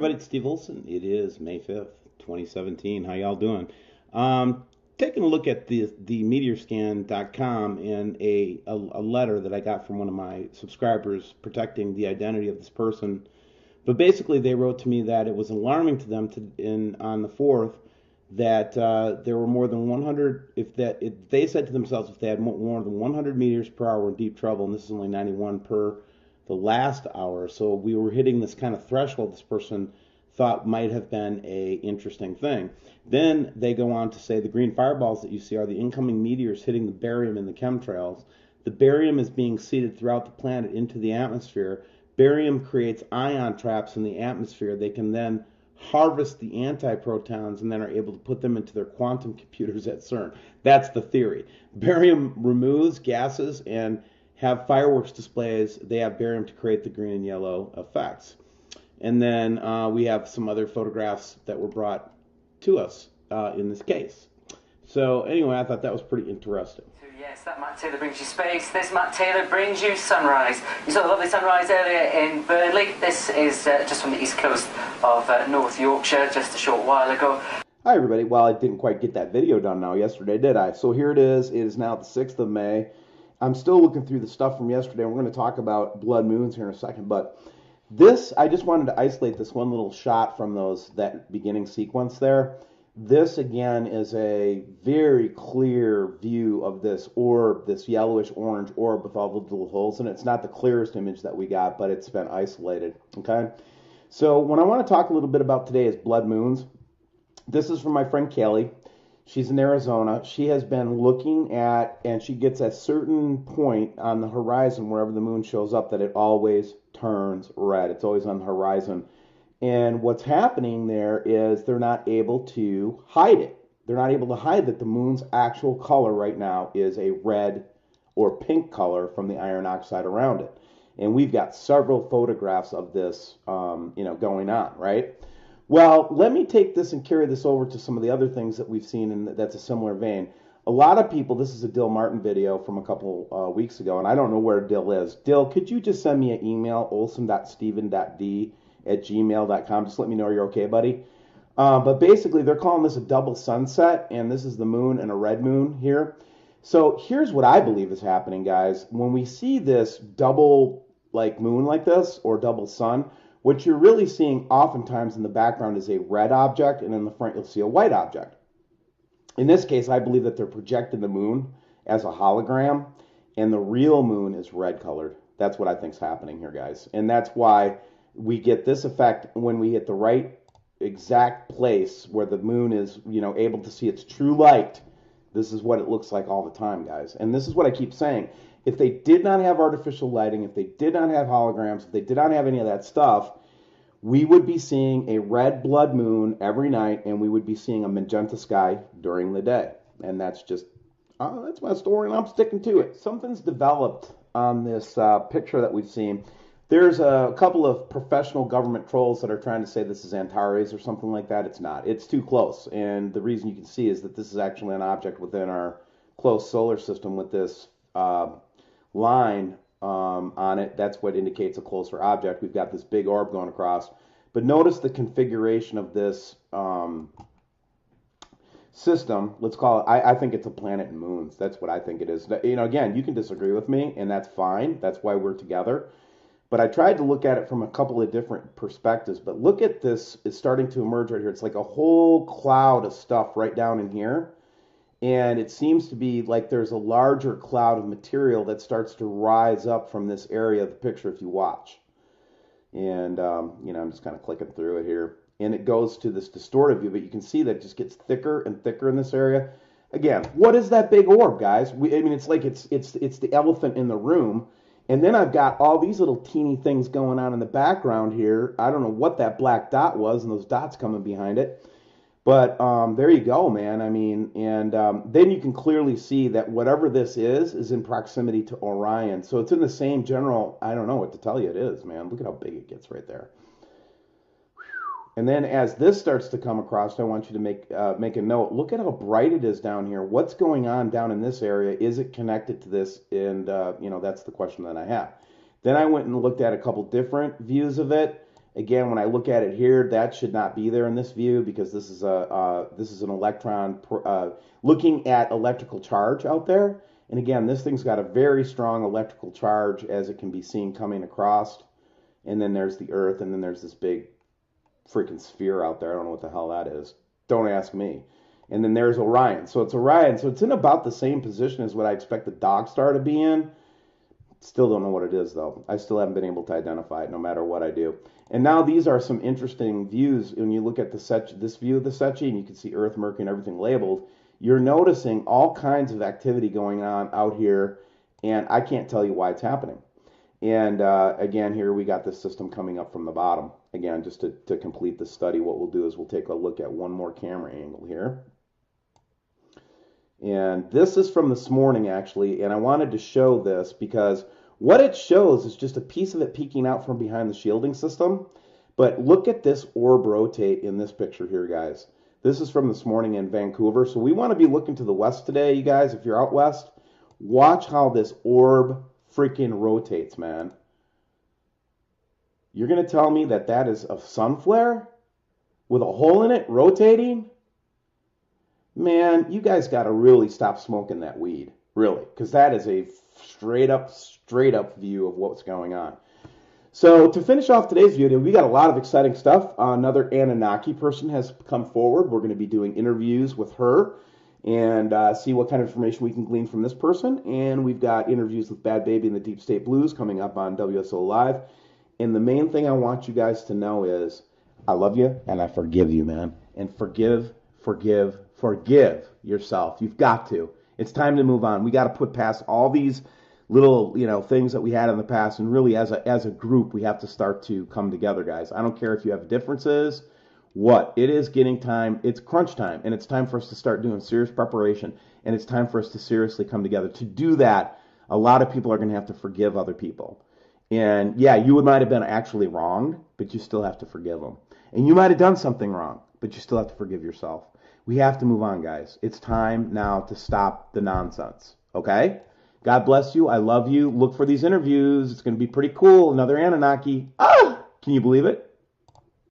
everybody, it's Steve Olson. It is May 5th, 2017. How y'all doing? Taking a look at the meteorscan.com and a letter that I got from one of my subscribers protecting the identity of this person. But basically, they wrote to me that it was alarming to them on the 4th that there were more than 100, if they said to themselves if they had more than 100 meters per hour in deep trouble, and this is only 91 per the last hour. So we were hitting this kind of threshold this person thought might have been a interesting thing. Then they go on to say the green fireballs that you see are the incoming meteors hitting the barium in the chemtrails. The barium is being seeded throughout the planet into the atmosphere. Barium creates ion traps in the atmosphere. They can then harvest the antiprotons and then are able to put them into their quantum computers at CERN. That's the theory. Barium removes gases and have fireworks displays. They have barium to create the green and yellow effects. And then we have some other photographs that were brought to us in this case. So anyway, I thought that was pretty interesting. Yes, that Matt Taylor brings you space. This Matt Taylor brings you sunrise. You saw the lovely sunrise earlier in Burnley. This is just from the east coast of North Yorkshire, just a short while ago. Hi everybody. Well, I didn't quite get that video done now yesterday, did I? So here it is. It is now the 6th of May. I'm still looking through the stuff from yesterday. We're going to talk about blood moons here in a second, but this, I just wanted to isolate this one little shot from that beginning sequence there. This again is a very clear view of this orb, this yellowish orange orb with all the little holes in it. It's not the clearest image that we got, but it's been isolated. Okay, so what I want to talk a little bit about today is blood moons. This is from my friend Kelly. She's in Arizona. She has been looking at, and she gets a certain point on the horizon wherever the moon shows up that it always turns red. It's always on the horizon. And what's happening there is they're not able to hide it. They're not able to hide that the moon's actual color right now is a red or pink color from the iron oxide around it. And we've got several photographs of this, going on, right? Well, let me take this and carry this over to some of the other things that we've seen, and that's a similar vein. A lot of people, this is a Dill Martin video from a couple weeks ago, and I don't know where Dill is. Dill, could you just send me an email, olson.steven.d@gmail.com? Just let me know you're okay, buddy. But basically, they're calling this a double sunset, and this is the moon and a red moon here. So here's what I believe is happening, guys. When we see this double moon like this, or double sun, what you're really seeing oftentimes in the background is a red object, and in the front you'll see a white object. In this case, I believe that they're projecting the moon as a hologram, and the real moon is red colored. That's what I think is happening here, guys. And that's why we get this effect when we hit the right exact place where the moon is, able to see its true light. This is what it looks like all the time, guys. And this is what I keep saying. If they did not have artificial lighting, if they did not have holograms, if they did not have any of that stuff, we would be seeing a red blood moon every night, and we would be seeing a magenta sky during the day. And that's just, that's my story, and I'm sticking to it. Something's developed on this picture that we've seen. There's a couple of professional government trolls that are trying to say this is Antares or something like that. It's not. It's too close. And the reason you can see is that this is actually an object within our close solar system with this line on it. That's what indicates a closer object. We've got this big orb going across. But notice the configuration of this system. Let's call it, I think it's a planet and moons. That's what I think it is. Again, you can disagree with me, and that's fine. That's why we're together. But I tried to look at it from a couple of different perspectives. But look at this. It's starting to emerge right here. It's like a whole cloud of stuff right down in here. And it seems to be like there's a larger cloud of material that starts to rise up from this area of the picture if you watch. And, I'm just kind of clicking through it here. And it goes to this distorted view, but you can see that it just gets thicker and thicker in this area. Again, what is that big orb, guys? It's like it's the elephant in the room. And then I've got all these little teeny things going on in the background here. I don't know what that black dot was and those dots coming behind it. But there you go, man. Then you can clearly see that whatever this is in proximity to Orion. So it's in the same general, I don't know what to tell you it is, man. Look at how big it gets right there. And then as this starts to come across, I want you to make a note. Look at how bright it is down here. What's going on down in this area? Is it connected to this? And, that's the question that I have. Then I went and looked at a couple different views of it. Again, when I look at it here, that should not be there in this view because this is an electron looking at electrical charge out there. And again, this thing's got a very strong electrical charge as it can be seen coming across. And then there's the Earth, and then there's this big freaking sphere out there. I don't know what the hell that is. Don't ask me. And then there's Orion. So it's Orion. So it's in about the same position as what I expect the Dog Star to be in. Still don't know what it is, though. I still haven't been able to identify it no matter what I do. And now these are some interesting views. When you look at this view of the Secchi, and you can see Earth, Mercury, and everything labeled, you're noticing all kinds of activity going on out here, and I can't tell you why it's happening. And again, here we got this system coming up from the bottom. Again, just to complete the study, what we'll do is we'll take a look at one more camera angle here. And this is from this morning, actually, and I wanted to show this because what it shows is just a piece of it peeking out from behind the shielding system. But look at this orb rotate in this picture here, guys. This is from this morning in Vancouver. So we want to be looking to the west today, you guys. If you're out west, watch how this orb freaking rotates, man. You're going to tell me that that is a sun flare with a hole in it rotating? Man, you guys got to really stop smoking that weed, really, because that is a straight up view of what's going on. So to finish off today's video, we got a lot of exciting stuff. Another Anunnaki person has come forward. We're going to be doing interviews with her and see what kind of information we can glean from this person. And we've got interviews with Bad Baby and the Deep State Blues coming up on WSO Live. And the main thing I want you guys to know is I love you and I forgive you, man. And forgive yourself. You've got to. It's time to move on. We got to put past all these little, things that we had in the past, and really as a group, we have to start to come together, guys. I don't care if you have differences. It is getting time. It's crunch time, and it's time for us to start doing serious preparation, and it's time for us to seriously come together. To do that, a lot of people are going to have to forgive other people. And yeah, you might have been actually wronged, but you still have to forgive them. And you might have done something wrong, but you still have to forgive yourself. We have to move on, guys. It's time now to stop the nonsense, okay? God bless you. I love you. Look for these interviews. It's going to be pretty cool. Another Anunnaki. Can you believe it?